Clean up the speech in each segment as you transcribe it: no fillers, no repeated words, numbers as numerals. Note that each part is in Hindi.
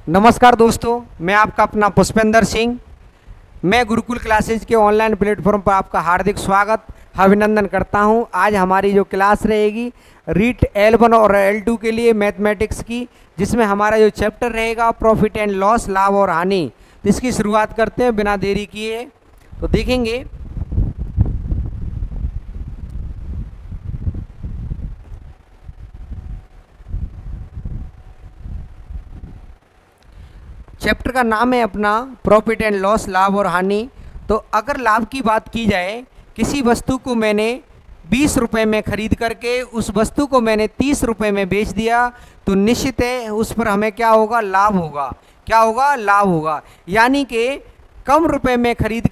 नमस्कार दोस्तों, मैं आपका अपना पुष्पेंद्र सिंह। मैं गुरुकुल क्लासेज के ऑनलाइन प्लेटफॉर्म पर आपका हार्दिक स्वागत अभिनंदन करता हूं। आज हमारी जो क्लास रहेगी रीट L1 और L2 के लिए मैथमेटिक्स की, जिसमें हमारा जो चैप्टर रहेगा प्रॉफिट एंड लॉस, लाभ और हानि। तो इसकी शुरुआत करते हैं बिना देरी किए। तो देखेंगे चैप्टर का नाम है अपना प्रॉफिट एंड लॉस, लाभ और हानि। तो अगर लाभ की बात की जाए, किसी वस्तु को मैंने 20 रुपये में खरीद करके उस वस्तु को मैंने 30 रुपये में बेच दिया, तो निश्चित है उस पर हमें क्या होगा, लाभ होगा। क्या होगा, लाभ होगा। यानी कि कम रुपए में खरीद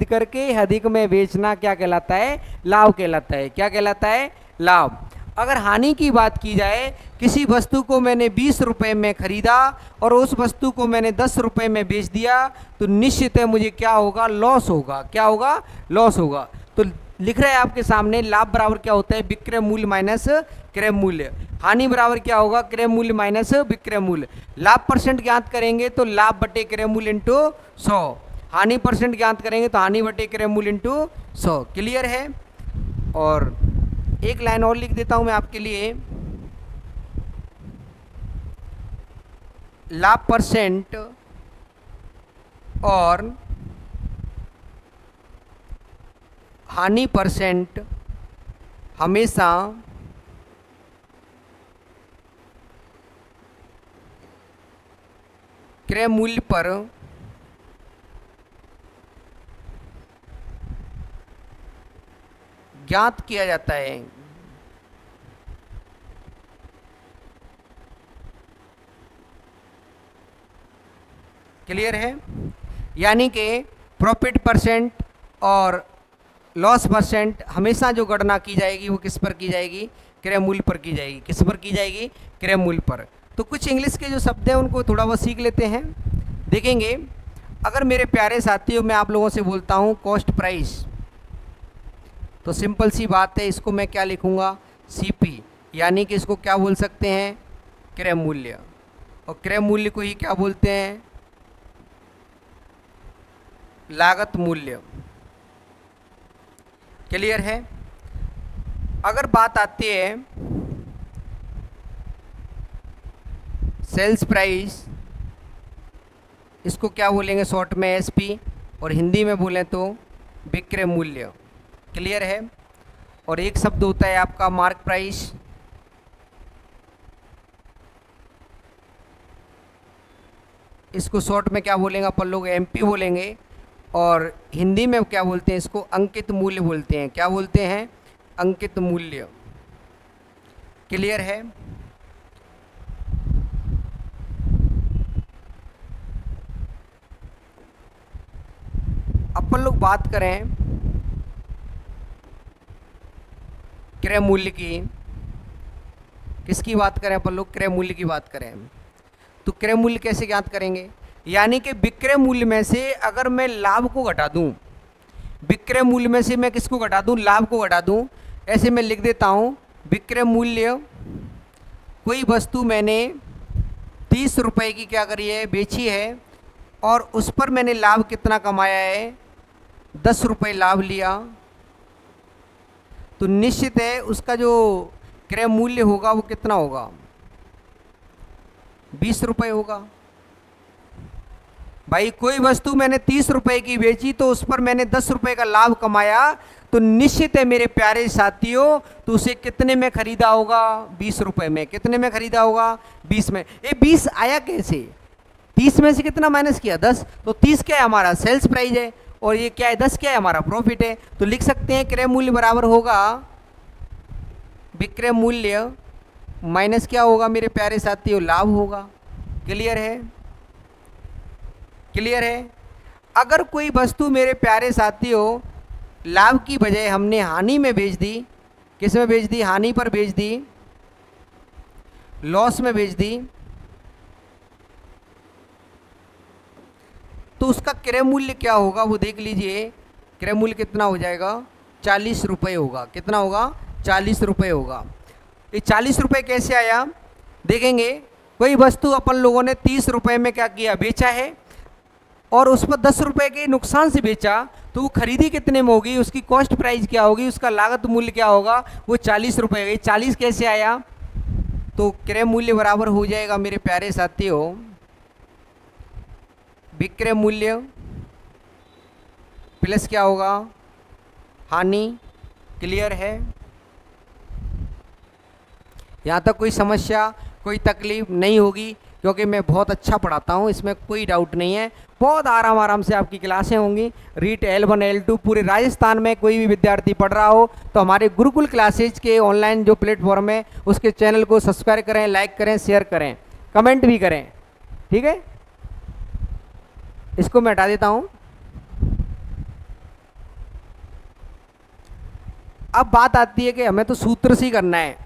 करके अधिक में बेचना क्या कहलाता है, लाभ कहलाता है। क्या कहलाता है, लाभ। अगर हानि की बात की जाए, किसी वस्तु को मैंने 20 रुपये में खरीदा और उस वस्तु को मैंने 10 रुपये में बेच दिया, तो निश्चित है मुझे क्या होगा, लॉस होगा। क्या होगा, लॉस होगा। तो लिख रहे हैं आपके सामने, लाभ बराबर क्या होता है, विक्रय मूल्य माइनस क्रय मूल्य। हानि बराबर क्या होगा, क्रय मूल्य माइनस विक्रय मूल्य। लाभ परसेंट ज्ञात करेंगे तो लाभ बटे क्रय मूल्य इंटू 100। हानि परसेंट ज्ञात करेंगे तो हानि बटे क्रय मूल्य इंटू 100। क्लियर है। और एक लाइन और लिख देता हूं मैं आपके लिए, लाभ परसेंट और हानि परसेंट हमेशा क्रय मूल्य पर ज्ञात किया जाता है। क्लियर है। यानी कि प्रॉफिट परसेंट और लॉस परसेंट हमेशा जो गणना की जाएगी वो किस पर की जाएगी, क्रय मूल्य पर की जाएगी। किस पर की जाएगी, क्रय मूल्य पर। तो कुछ इंग्लिश के जो शब्द हैं उनको थोड़ा बहुत सीख लेते हैं। देखेंगे, अगर मेरे प्यारे साथियों मैं आप लोगों से बोलता हूँ कॉस्ट प्राइस, तो सिंपल सी बात है, इसको मैं क्या लिखूंगा, सीपी। यानी कि इसको क्या बोल सकते हैं, क्रय मूल्य। और क्रय मूल्य को ही क्या बोलते हैं, लागत मूल्य। क्लियर है। अगर बात आती है सेल्स प्राइस, इसको क्या बोलेंगे शॉर्ट में, एसपी, और हिंदी में बोलें तो विक्रय मूल्य। क्लियर है। और एक शब्द होता है आपका मार्क प्राइस। इसको शॉर्ट में क्या बोलेंगे अपन लोग, एमपी बोलेंगे। और हिंदी में क्या बोलते हैं, इसको अंकित मूल्य बोलते हैं। क्या बोलते हैं, अंकित मूल्य। क्लियर है। अपन लोग बात करें क्रय मूल्य की, किसकी बात करें अपन लोग, क्रय मूल्य की बात करें, तो क्रय मूल्य कैसे ज्ञात करेंगे। यानी कि विक्रय मूल्य में से अगर मैं लाभ को घटा दूं, विक्रय मूल्य में से मैं किसको घटा दूं, लाभ को घटा दूं। ऐसे मैं लिख देता हूं, विक्रय मूल्य, कोई वस्तु मैंने 30 रुपए की क्या करी है, बेची है, और उस पर मैंने लाभ कितना कमाया है, 10 रुपये लाभ लिया, तो निश्चित है उसका जो क्रय मूल्य होगा वो कितना होगा, 20 रुपये होगा। भाई कोई वस्तु मैंने 30 रुपए की बेची तो उस पर मैंने 10 रुपए का लाभ कमाया, तो निश्चित है मेरे प्यारे साथियों, तो उसे कितने में खरीदा होगा, 20 रुपए में। कितने में खरीदा होगा, 20 में। ये 20 आया कैसे, 30 में से कितना माइनस किया, 10। तो 30 क्या है, हमारा सेल्स प्राइस है, और ये क्या है, 10 क्या है, हमारा प्रॉफिट है। तो लिख सकते हैं क्रय मूल्य बराबर होगा विक्रय मूल्य माइनस क्या होगा मेरे प्यारे साथियों, लाभ होगा। क्लियर है। क्लियर है। अगर कोई वस्तु मेरे प्यारे साथियों लाभ की बजाय हमने हानि में बेच दी, किस में बेच दी, हानि पर बेच दी, लॉस में बेच दी, तो उसका क्रय मूल्य क्या होगा वो देख लीजिए। क्रय मूल्य कितना हो जाएगा, 40 रुपये होगा। कितना होगा, 40 रुपये होगा। ये 40 रुपये कैसे आया देखेंगे। कोई वस्तु अपन लोगों ने 30 रुपए में क्या किया, बेचा है, और उस पर 10 रुपए के नुकसान से बेचा, तो वो खरीदी कितने में होगी, उसकी कॉस्ट प्राइस क्या होगी, उसका लागत मूल्य क्या होगा, वो 40 रुपए गई। 40 कैसे आया, तो क्रय मूल्य बराबर हो जाएगा मेरे प्यारे साथियों विक्रय मूल्य प्लस क्या होगा, हानि। क्लियर है? यहाँ तक कोई समस्या, कोई तकलीफ नहीं होगी, क्योंकि मैं बहुत अच्छा पढ़ाता हूँ, इसमें कोई डाउट नहीं है। बहुत आराम से आपकी क्लासें होंगी। रीट L1 L2 पूरे राजस्थान में कोई भी विद्यार्थी पढ़ रहा हो तो हमारे गुरुकुल क्लासेज के ऑनलाइन जो प्लेटफॉर्म है उसके चैनल को सब्सक्राइब करें, लाइक करें, शेयर करें, कमेंट भी करें। ठीक है, इसको मैं हटा देता हूँ। अब बात आती है कि हमें तो सूत्र से ही करना है।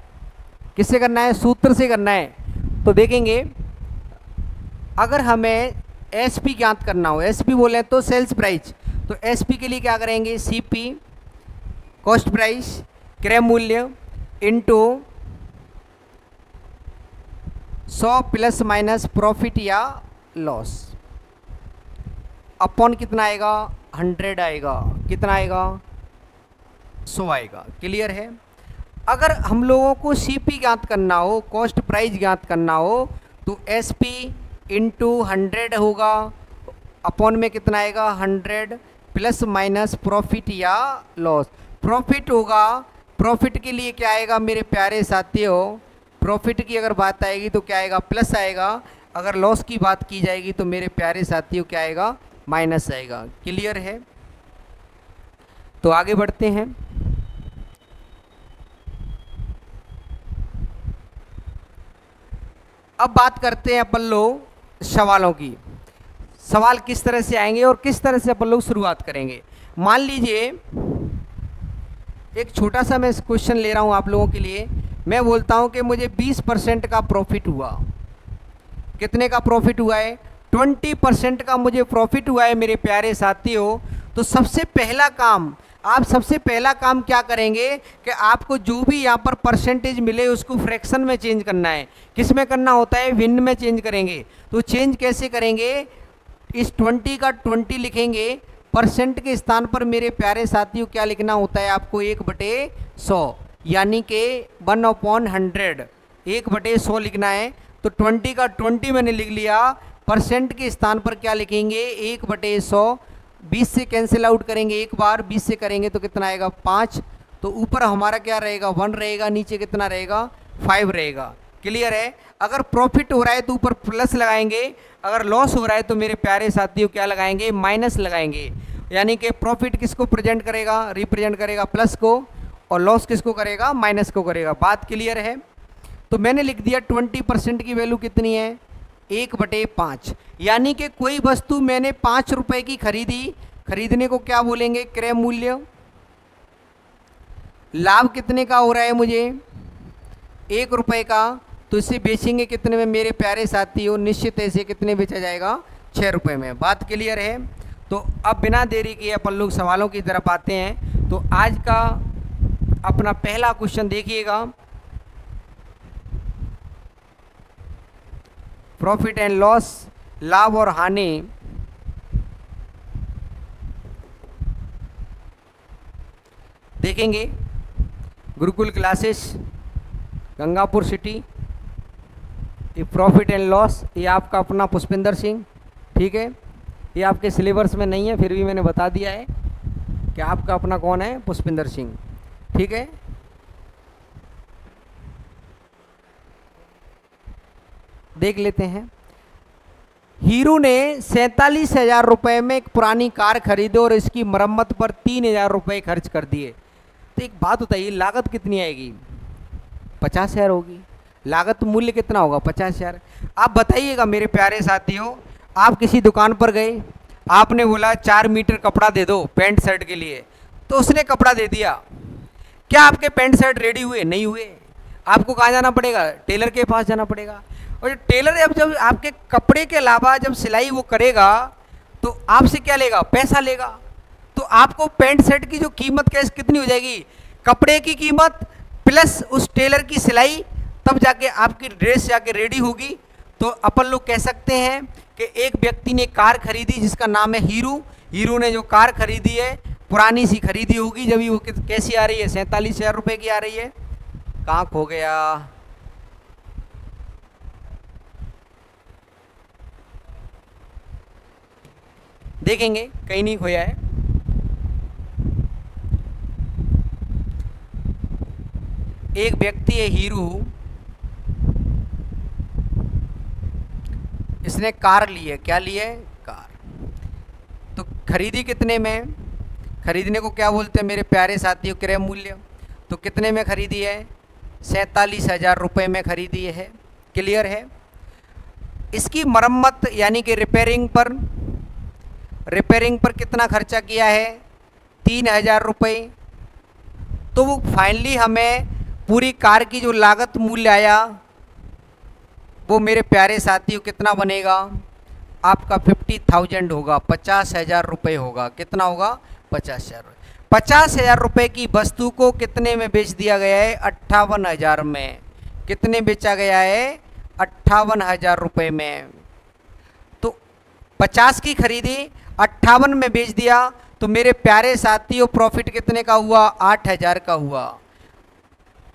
किससे करना है? सूत्र से करना है। तो देखेंगे, अगर हमें एसपी ज्ञात करना हो, एसपी बोले तो सेल्स प्राइस, तो एसपी के लिए क्या करेंगे, सीपी कॉस्ट प्राइस क्रय मूल्य इनटू 100 प्लस माइनस प्रॉफिट या लॉस अपॉन कितना आएगा, 100 आएगा। कितना आएगा, 100 आएगा। क्लियर है? अगर हम लोगों को सीपी ज्ञात करना हो, कॉस्ट प्राइस ज्ञात करना हो, तो एसपी इंटू 100 होगा, अपॉन में कितना आएगा, 100 प्लस माइनस प्रॉफिट या लॉस। प्रॉफिट होगा, प्रॉफिट के लिए क्या आएगा मेरे प्यारे साथियों, प्रॉफिट की अगर बात आएगी तो क्या आएगा, प्लस आएगा। अगर लॉस की बात की जाएगी तो मेरे प्यारे साथियों क्या आएगा, माइनस आएगा। क्लियर है? तो आगे बढ़ते हैं। अब बात करते हैं अपन लोग सवालों की। सवाल किस तरह से आएंगे और किस तरह से अपन लोग शुरुआत करेंगे। मान लीजिए एक छोटा सा मैं क्वेश्चन ले रहा हूं आप लोगों के लिए। मैं बोलता हूं कि मुझे 20% का प्रॉफिट हुआ। कितने का प्रॉफिट हुआ है, 20% का मुझे प्रॉफिट हुआ है मेरे प्यारे साथियों। तो सबसे पहला काम, आप सबसे पहला काम क्या करेंगे कि आपको जो भी यहाँ पर परसेंटेज मिले उसको फ्रैक्शन में चेंज करना है। किस में करना होता है, भिन्न में चेंज करेंगे। तो चेंज कैसे करेंगे, इस 20 का 20 लिखेंगे, परसेंट के स्थान पर मेरे प्यारे साथियों क्या लिखना होता है आपको, 1/100, यानी कि 1/100, 1/100 लिखना है। तो 20 का 20 मैंने लिख लिया, परसेंट के स्थान पर क्या लिखेंगे, 1/100। 20 से कैंसिल आउट करेंगे एक बार, 20 से करेंगे तो कितना आएगा, 5। तो ऊपर हमारा क्या रहेगा, 1 रहेगा, नीचे कितना रहेगा, 5 रहेगा। क्लियर है? अगर प्रॉफिट हो रहा है तो ऊपर प्लस लगाएंगे, अगर लॉस हो रहा है तो मेरे प्यारे साथियों क्या लगाएंगे, माइनस लगाएंगे। यानी कि प्रॉफिट किसको प्रेजेंट करेगा, रिप्रेजेंट करेगा प्लस को, और लॉस किसको करेगा, माइनस को करेगा। बात क्लियर है? तो मैंने लिख दिया 20% की वैल्यू कितनी है, 1/5। यानी कि कोई वस्तु मैंने 5 रुपए की खरीदी, खरीदने को क्या बोलेंगे, क्रय मूल्य। लाभ कितने का हो रहा है मुझे, 1 रुपए का, तो इसे बेचेंगे कितने में मेरे प्यारे साथियों, निश्चित ऐसे कितने बेचा जाएगा, 6 रुपए में। बात क्लियर है? तो अब बिना देरी किए अपन लोग सवालों की तरफ आते हैं। तो आज का अपना पहला क्वेश्चन देखिएगा, प्रॉफिट एंड लॉस, लाभ और हानि। देखेंगे गुरुकुल क्लासेस गंगापुर सिटी, ये प्रॉफिट एंड लॉस, ये आपका अपना पुष्पिंदर सिंह। ठीक है, ये आपके सिलेबस में नहीं है, फिर भी मैंने बता दिया है कि आपका अपना कौन है, पुष्पिंदर सिंह। ठीक है, देख लेते हैं। हीरो ने 47,000 रुपये में एक पुरानी कार खरीदी और इसकी मरम्मत पर 3,000 रुपये खर्च कर दिए। तो एक बात बताइए, लागत कितनी आएगी, 50,000 होगी। लागत मूल्य कितना होगा, 50,000। आप बताइएगा मेरे प्यारे साथियों, आप किसी दुकान पर गए, आपने बोला 4 मीटर कपड़ा दे दो पैंट शर्ट के लिए, तो उसने कपड़ा दे दिया। क्या आपके पैंट शर्ट रेडी हुए, नहीं हुए। आपको कहाँ जाना पड़ेगा, टेलर के पास जाना पड़ेगा। और टेलर जब आपके कपड़े के अलावा जब सिलाई वो करेगा तो आपसे क्या लेगा, पैसा लेगा। तो आपको पैंट शर्ट की जो कीमत कैसे कितनी हो जाएगी, कपड़े की कीमत प्लस उस टेलर की सिलाई, तब जाके आपकी ड्रेस जाके रेडी होगी। तो अपन लोग कह सकते हैं कि एक व्यक्ति ने कार खरीदी जिसका नाम है हीरो। हीरो ने जो कार खरीदी है पुरानी सी खरीदी होगी, जब वो कैसी आ रही है, 47,000 रुपये की आ रही है। कहाँ खो गया? देखेंगे, कहीं नहीं खोया है। एक व्यक्ति है हीरो, इसने कार ली है। क्या ली है? कार। तो खरीदी कितने में? खरीदने को क्या बोलते हैं मेरे प्यारे साथियों? क्रय मूल्य। तो कितने में खरीदी है? 47,000 रुपये में खरीदी है। क्लियर है? इसकी मरम्मत यानी कि रिपेयरिंग पर कितना खर्चा किया है? 3,000 रुपये। तो वो फाइनली हमें पूरी कार की जो लागत मूल्य आया वो मेरे प्यारे साथियों कितना बनेगा? आपका 50,000 होगा, 50,000 रुपये होगा। कितना होगा? 50,000 रुपये। 50,000 रुपये की वस्तु को कितने में बेच दिया गया है? 58,000 में। कितने बेचा गया है? 58,000 रुपये में। तो 50 की खरीदी 58 में बेच दिया, तो मेरे प्यारे साथियों प्रॉफिट कितने का हुआ? 8,000 का हुआ।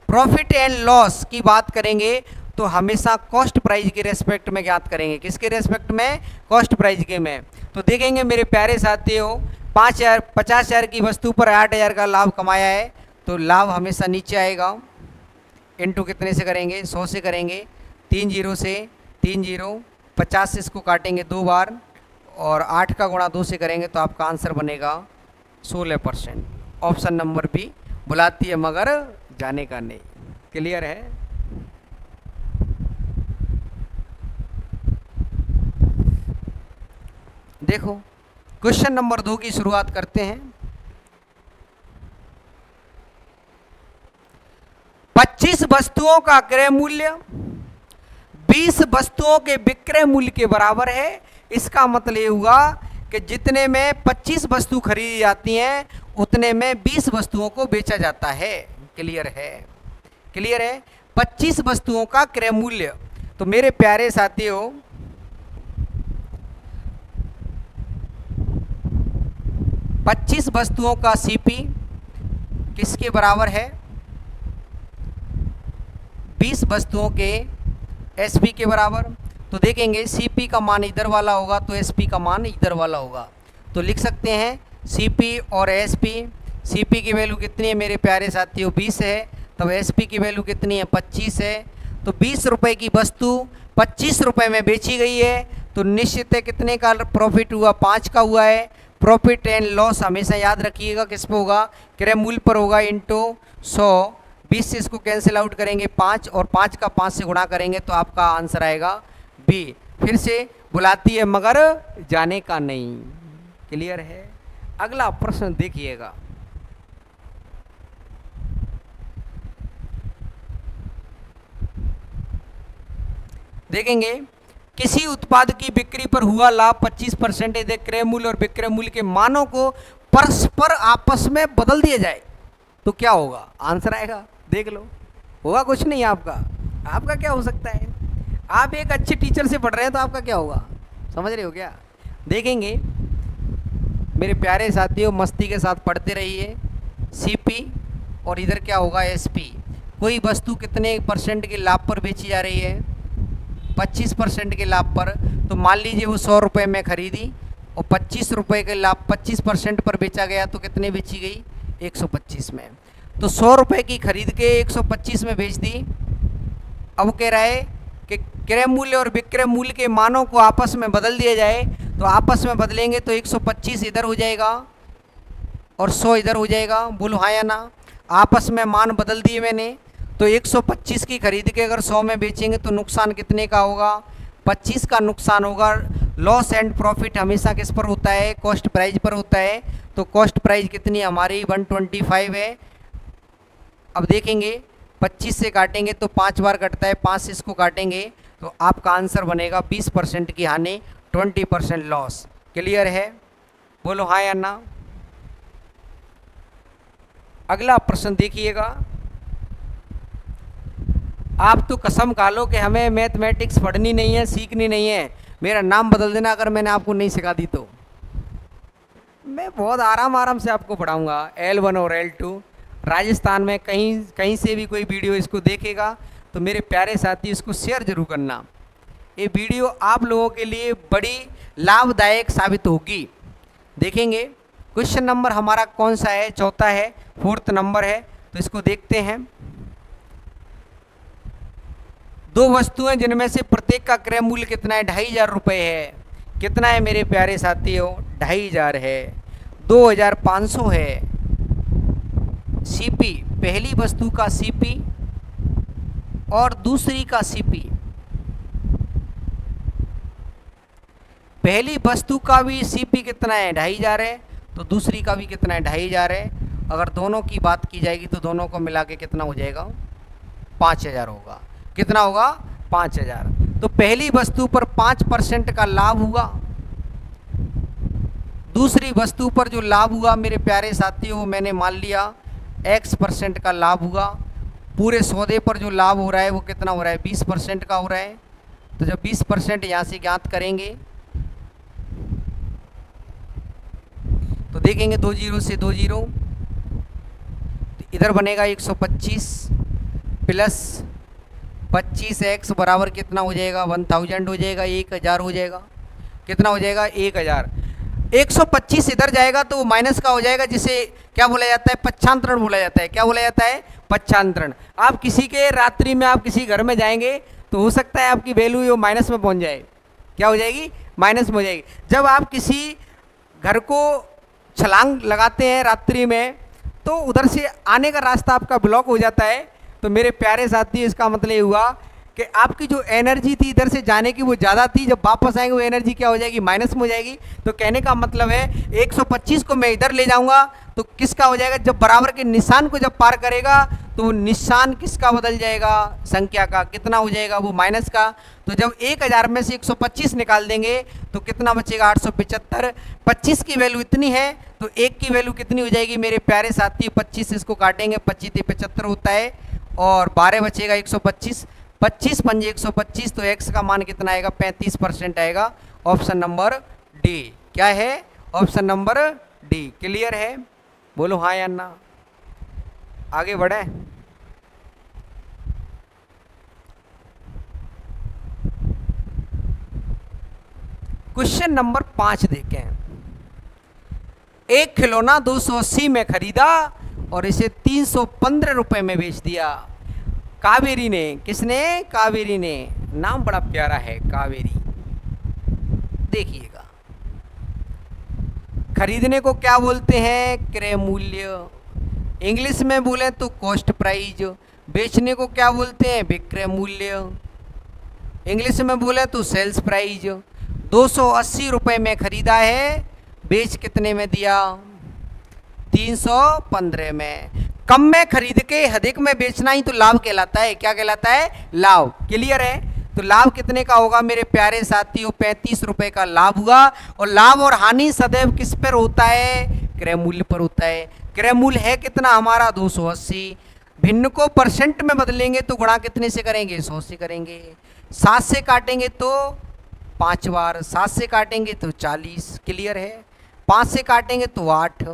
प्रॉफिट एंड लॉस की बात करेंगे तो हमेशा कॉस्ट प्राइस के रेस्पेक्ट में ज्ञात करेंगे। किसके रेस्पेक्ट में? कॉस्ट प्राइस के में। तो देखेंगे मेरे प्यारे साथियों 50,000 की वस्तु पर 8,000 का लाभ कमाया है, तो लाभ हमेशा नीचे आएगा। इनटू कितने से करेंगे? 100 से करेंगे। 3 0 से 3 0, 50 से इसको काटेंगे 2 बार और 8 का गुणा 2 से करेंगे तो आपका आंसर बनेगा 16%। ऑप्शन नंबर बी बुलाती है मगर जाने का नहीं। क्लियर है? देखो क्वेश्चन नंबर 2 की शुरुआत करते हैं। 25 वस्तुओं का क्रय मूल्य 20 वस्तुओं के विक्रय मूल्य के बराबर है। इसका मतलब ये हुआ कि जितने में 25 वस्तु खरीदी जाती हैं उतने में 20 वस्तुओं को बेचा जाता है। क्लियर है? क्लियर है? 25 वस्तुओं का क्रय मूल्य। तो मेरे प्यारे साथियों 25 वस्तुओं का सीपी किसके बराबर है? 20 वस्तुओं के एसपी के बराबर। तो देखेंगे सीपी का मान इधर वाला होगा तो एसपी का मान इधर वाला होगा। तो लिख सकते हैं सीपी और एसपी। सीपी की वैल्यू कितनी है मेरे प्यारे साथियों? 20 है। तब एसपी की वैल्यू कितनी है? 25 है। तो 20 रुपये की वस्तु 25 रुपये में बेची गई है, तो निश्चित है कितने का प्रॉफिट हुआ? 5 का हुआ है। प्रॉफिट एंड लॉस हमेशा याद रखिएगा किस पे होगा? क्रय मूल्य पर होगा इंटू 100। 20 से इसको कैंसिल आउट करेंगे 5 और 5 का 5 से गुणा करेंगे तो आपका आंसर आएगा बी। फिर से बुलाती है मगर जाने का नहीं। क्लियर है? अगला प्रश्न देखिएगा। देखेंगे किसी उत्पाद की बिक्री पर हुआ लाभ 25% यदि क्रय मूल्य और विक्रय मूल्य के मानों को परस्पर आपस में बदल दिया जाए तो क्या होगा? आंसर आएगा, देख लो। होगा कुछ नहीं आपका क्या हो सकता है? आप एक अच्छे टीचर से पढ़ रहे हैं तो आपका क्या होगा? समझ रहे हो क्या? देखेंगे मेरे प्यारे साथियों मस्ती के साथ पढ़ते रहिए। सीपी और इधर क्या होगा? एसपी। कोई वस्तु कितने परसेंट के लाभ पर बेची जा रही है? 25% के लाभ पर। तो मान लीजिए वो 100 रुपये में खरीदी और 25 रुपये के लाभ 25% पर बेचा गया तो कितने बेची गई? 125 में। तो 100 रुपये की खरीद के 125 में बेच दी। अब कह रहा है कि क्रय मूल्य और विक्रय मूल्य के मानों को आपस में बदल दिया जाए। तो आपस में बदलेंगे तो 125 इधर हो जाएगा और 100 इधर हो जाएगा। बोलो हाँ या ना? आपस में मान बदल दिए मैंने। तो 125 की खरीद के अगर 100 में बेचेंगे तो नुकसान कितने का होगा? 25 का नुकसान होगा। लॉस एंड प्रॉफिट हमेशा किस पर होता है? कॉस्ट प्राइस पर होता है। तो कॉस्ट प्राइस कितनी हमारी? 125 है। अब देखेंगे 25 से काटेंगे तो 5 बार कटता है, 5 से इसको काटेंगे तो आपका आंसर बनेगा 20% की हानि, 20% लॉस। क्लियर है? बोलो हाँ या ना? अगला प्रश्न देखिएगा। आप तो कसम खा लो कि हमें मैथमेटिक्स पढ़नी नहीं है, सीखनी नहीं है, मेरा नाम बदल देना अगर मैंने आपको नहीं सिखा दी तो। मैं बहुत आराम से आपको पढ़ाऊँगा L1 और L2। राजस्थान में कहीं से भी कोई वीडियो इसको देखेगा तो मेरे प्यारे साथी इसको शेयर जरूर करना। ये वीडियो आप लोगों के लिए बड़ी लाभदायक साबित होगी। देखेंगे क्वेश्चन नंबर हमारा कौन सा है, चौथा है, 4th नंबर है, तो इसको देखते हैं। दो वस्तुएं जिनमें से प्रत्येक का क्रय मूल्य कितना है, 2500 रुपये है। कितना है मेरे प्यारे साथियों, 2500 है। 2500 है सीपी, पहली वस्तु का सीपी और दूसरी का सीपी। पहली वस्तु का भी सीपी कितना है, 2500 है, तो दूसरी का भी कितना है, 2500 है। अगर दोनों की बात की जाएगी तो दोनों को मिला के कितना हो जाएगा, 5000 होगा। कितना होगा, 5000। तो पहली वस्तु पर 5% का लाभ हुआ, दूसरी वस्तु पर जो लाभ हुआ मेरे प्यारे साथियों वो मैंने मान लिया X% का लाभ हुआ। पूरे सौदे पर जो लाभ हो रहा है वो कितना हो रहा है, 20% का हो रहा है। तो जब 20% यहाँ से ज्ञात करेंगे तो देखेंगे 2 0 से 2 0, तो इधर बनेगा 125 प्लस 25x बराबर कितना हो जाएगा, 1000 हो जाएगा, 1000 हो जाएगा। कितना हो जाएगा, 1000। 125 इधर जाएगा तो वो माइनस का हो जाएगा, जिसे क्या बोला जाता है, पक्षांतरण बोला जाता है। क्या बोला जाता है, पक्षांतरण। आप किसी के रात्रि में आप किसी घर में जाएंगे तो हो सकता है आपकी वैल्यू वो माइनस में पहुंच जाए। क्या हो जाएगी, माइनस में हो जाएगी। जब आप किसी घर को छलांग लगाते हैं रात्रि में तो उधर से आने का रास्ता आपका ब्लॉक हो जाता है। तो मेरे प्यारे साथी इसका मतलब ये हुआ कि आपकी जो एनर्जी थी इधर से जाने की वो ज़्यादा थी, जब वापस आएंगे वो एनर्जी क्या हो जाएगी, माइनस में हो जाएगी। तो कहने का मतलब है 125 को मैं इधर ले जाऊंगा तो किसका हो जाएगा, जब बराबर के निशान को जब पार करेगा तो निशान किसका बदल जाएगा, संख्या का। कितना हो जाएगा, वो माइनस का। तो जब 1000 में से 125 निकाल देंगे तो कितना बचेगा, 875। 25 की वैल्यू इतनी है तो 1 की वैल्यू कितनी हो जाएगी मेरे प्यारे साथी, 25 इसको काटेंगे, 25 75 होता है और 12 बचेगा 125। 25 पंजे 125, तो x का मान कितना आएगा, 35% आएगा। Option number D. क्या है, ऑप्शन नंबर डी। क्लियर है, बोलो हाँ या ना। आगे बढ़े। क्वेश्चन नंबर 5 देखें। एक खिलौना 280 में खरीदा और इसे 315 रुपए में बेच दिया। कावेरी ने, किसने, कावेरी ने। नाम बड़ा प्यारा है, कावेरी। देखिएगा, खरीदने को क्या बोलते हैं, क्रय मूल्य। इंग्लिश में बोले तो कॉस्ट प्राइस। बेचने को क्या बोलते हैं, विक्रय मूल्य। इंग्लिश में बोले तो सेल्स प्राइस। 280 रुपए में खरीदा है, बेच कितने में दिया, 315 में। कम में खरीद के अधिक में बेचना ही तो लाभ कहलाता है। क्या कहलाता है, लाभ। क्लियर है। तो लाभ कितने का होगा मेरे प्यारे साथियों, 35 रुपए का लाभ हुआ। और लाभ और हानि सदैव किस पर होता है, क्रय मूल्य पर होता है। क्रय मूल्य है कितना हमारा, 280। भिन्न को परसेंट में बदलेंगे तो गुणा कितने से करेंगे, 100 से करेंगे। 7 से काटेंगे तो 5 बार, 7 से काटेंगे तो 40। क्लियर है। 5 से काटेंगे तो 8,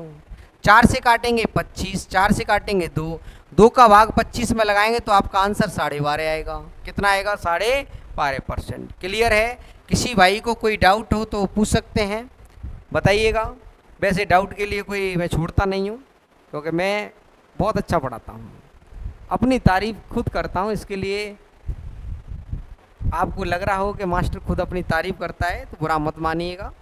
4 से काटेंगे 25, 4 से काटेंगे 2, 2 का भाग 25 में लगाएंगे तो आपका आंसर 12.5 आएगा। कितना आएगा, 12.5%। क्लियर है। किसी भाई को कोई डाउट हो तो पूछ सकते हैं, बताइएगा। वैसे डाउट के लिए कोई मैं छोड़ता नहीं हूँ, क्योंकि मैं बहुत अच्छा पढ़ाता हूँ, अपनी तारीफ खुद करता हूँ। इसके लिए आपको लग रहा हो कि मास्टर खुद अपनी तारीफ करता है तो बुरा मत मानिएगा।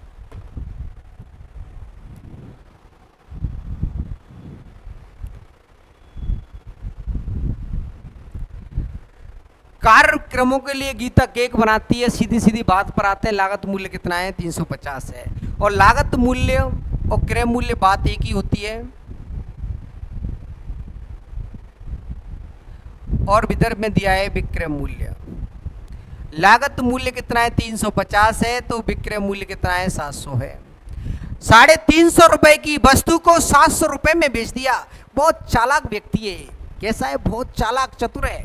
कार्यक्रमों के लिए गीता केक बनाती है। सीधी सीधी बात पर आते हैं, लागत मूल्य कितना है, 350 है। और लागत मूल्य और क्रय मूल्य बात एक ही होती है। और विदर्भ में दिया है विक्रय मूल्य। लागत मूल्य कितना है, 350 है, तो विक्रय मूल्य कितना है, 700 है। 350 रुपए की वस्तु को 700 रुपए में बेच दिया। बहुत चालाक व्यक्ति है। कैसा है, बहुत चालाक चतुर है।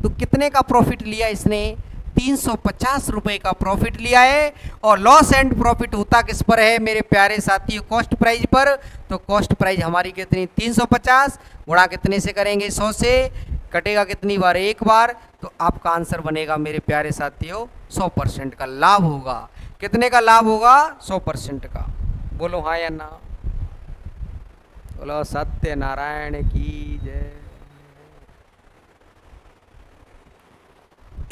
तो कितने का प्रॉफिट लिया इसने? 350 रुपए का प्रॉफिट लिया है। और लॉस एंड प्रॉफिट होता किस पर है मेरे प्यारे साथियों? कॉस्ट प्राइस पर। तो कॉस्ट प्राइस हमारी कितनी? 350 गुणा कितने से करेंगे? 100 से। कटेगा कितनी बार? एक बार। तो आपका आंसर बनेगा मेरे प्यारे साथियों 100% का लाभ होगा। कितने का लाभ होगा? 100% का। बोलो हाँ या ना? बोलो सत्य नारायण की जय।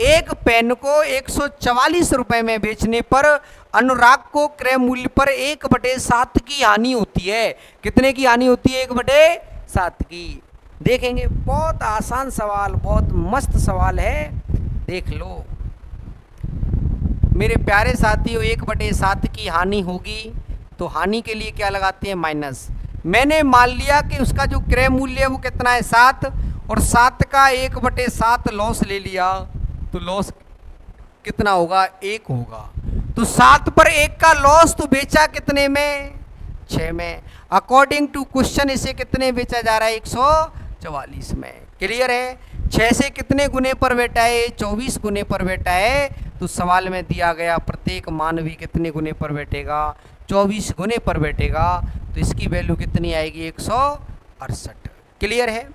एक पेन को 144 रुपए में बेचने पर अनुराग को क्रय मूल्य पर 1/7 की हानि होती है। कितने की हानि होती है? 1/7 की। देखेंगे, बहुत आसान सवाल, बहुत मस्त सवाल है, देख लो मेरे प्यारे साथियों। 1/7 की हानि होगी तो हानि के लिए क्या लगाते हैं? माइनस। मैंने मान लिया कि उसका जो क्रय मूल्य है वो कितना है? 7, और 7 का 1/7 लॉस ले लिया तो लॉस कितना होगा? 1 होगा। तो 7 पर 1 का लॉस तो बेचा कितने में? 6 में। अकॉर्डिंग टू क्वेश्चन इसे कितने बेचा जा रहा है? 144 में। क्लियर है? 6 से कितने गुने पर बेटा है? 24 गुने पर बेटा है। तो सवाल में दिया गया प्रत्येक मानवी कितने गुने पर बैठेगा? 24 गुने पर बैठेगा। तो इसकी वैल्यू कितनी आएगी? 168। क्लियर है?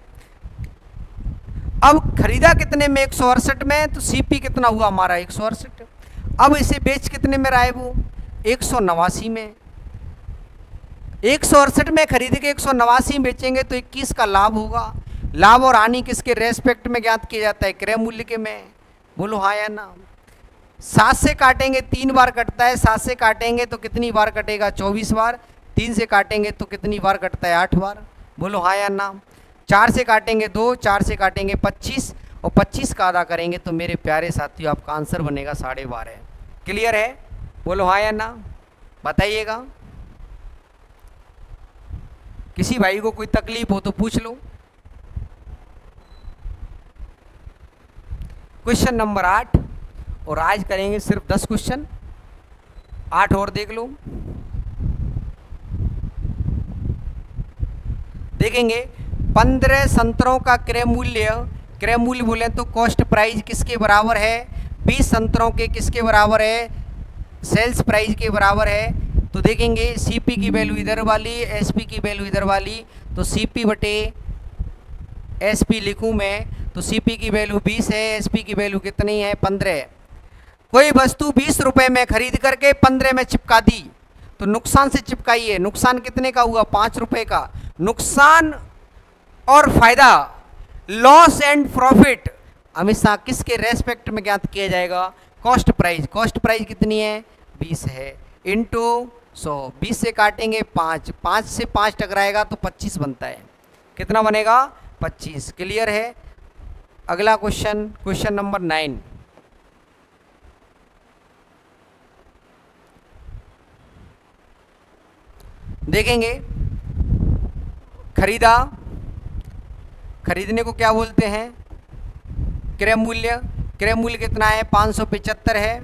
अब खरीदा कितने में? 168 में। तो सीपी कितना हुआ हमारा? 168। अब इसे बेच कितने में रहा है वो? 189 में। 168 में खरीद के 189 में बेचेंगे तो 21 का लाभ होगा। लाभ और हानि किसके रेस्पेक्ट में ज्ञात किया जाता है? क्रय मूल्य के में। बोलो हाँ या ना? 7 से काटेंगे 3 बार कटता है। 7 से काटेंगे तो कितनी बार कटेगा? 24 बार। 3 से काटेंगे तो कितनी बार कटता है? 8 बार। बोलो हाँ या ना? 4 से काटेंगे 2, 4 से काटेंगे 25, और 25 का आधा करेंगे तो मेरे प्यारे साथियों आपका आंसर बनेगा 12.5। क्लियर है? बोलो हाँ या ना? बताइएगा। किसी भाई को कोई तकलीफ हो तो पूछ लो। क्वेश्चन नंबर 8, और आज करेंगे सिर्फ 10 क्वेश्चन। 8 और देख लो। देखेंगे 15 संतरों का क्रय मूल्य बोले तो कॉस्ट प्राइस किसके बराबर है? 20 संतरों के किसके बराबर है? सेल्स प्राइस के बराबर है। तो देखेंगे सीपी की वैल्यू इधर वाली, एसपी की वैल्यू इधर वाली। तो सीपी बटे एसपी लिखूं मैं तो सीपी की वैल्यू 20 है, एसपी की वैल्यू कितनी है? 15। कोई वस्तु 20 रुपए में खरीद करके 15 में चिपका दी तो नुकसान से चिपकाई है। नुकसान कितने का हुआ? 5 रुपए का। नुकसान और फायदा, लॉस एंड प्रॉफिट हमेशा किसके रेस्पेक्ट में ज्ञात किया जाएगा? Cost price. कॉस्ट प्राइस कितनी है? 20 है, इंटू 100। 20 से काटेंगे 5, 5 से 5 टकराएगा तो 25 बनता है। कितना बनेगा? 25। क्लियर है? अगला क्वेश्चन, क्वेश्चन नंबर 9। देखेंगे खरीदा, खरीदने को क्या बोलते हैं? क्रय मूल्य। क्रय मूल्य कितना है? 575 है।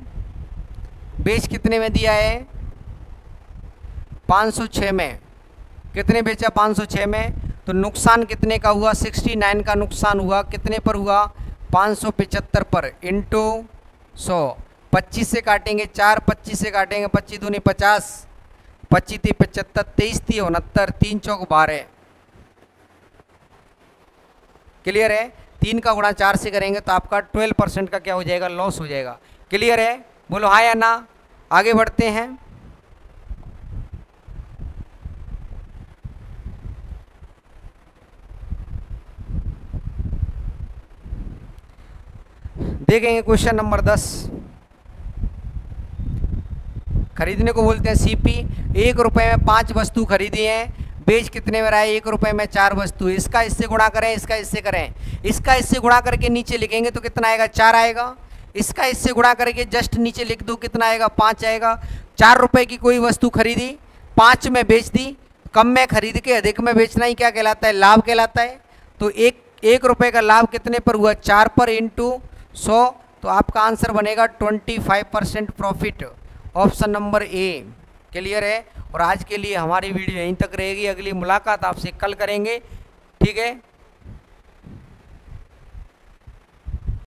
बेच कितने में दिया है? 506 में। कितने बेचा? 506 में। तो नुकसान कितने का हुआ? 69 का नुकसान हुआ। कितने पर हुआ? 575 पर, इंटू 100। 25 से काटेंगे 4, 25 से काटेंगे 25 दूनी 50, 25 × 75, 23 × 69, 3 चौक 12। क्लियर है? 3 का गुणा 4 से करेंगे तो आपका 12% का क्या हो जाएगा? लॉस हो जाएगा। क्लियर है? बोलो हाँ या ना? आगे बढ़ते हैं। देखेंगे क्वेश्चन नंबर 10। खरीदने को बोलते हैं सीपी। 1 रुपए में 5 वस्तु खरीदी हैं। बेच कितने में रहा है? 1 रुपए में 4 वस्तु। इसका इससे गुणा करें, इसका इससे करें। इसका इससे गुणा करके नीचे लिखेंगे तो कितना आएगा? 4 आएगा। इसका इससे गुणा करके जस्ट नीचे लिख दो, कितना आएगा? 5 आएगा। 4 रुपए की कोई वस्तु खरीदी, 5 में बेच दी। कम में खरीद के अधिक में बेचना ही क्या कहलाता है? लाभ कहलाता है। तो 1 रुपए का लाभ कितने पर हुआ? 4 पर, इंटू 100। तो आपका आंसर बनेगा 25% profit. Option number A. Clear है? और आज के लिए हमारी वीडियो यहीं तक रहेगी। अगली मुलाकात आपसे कल करेंगे। ठीक है?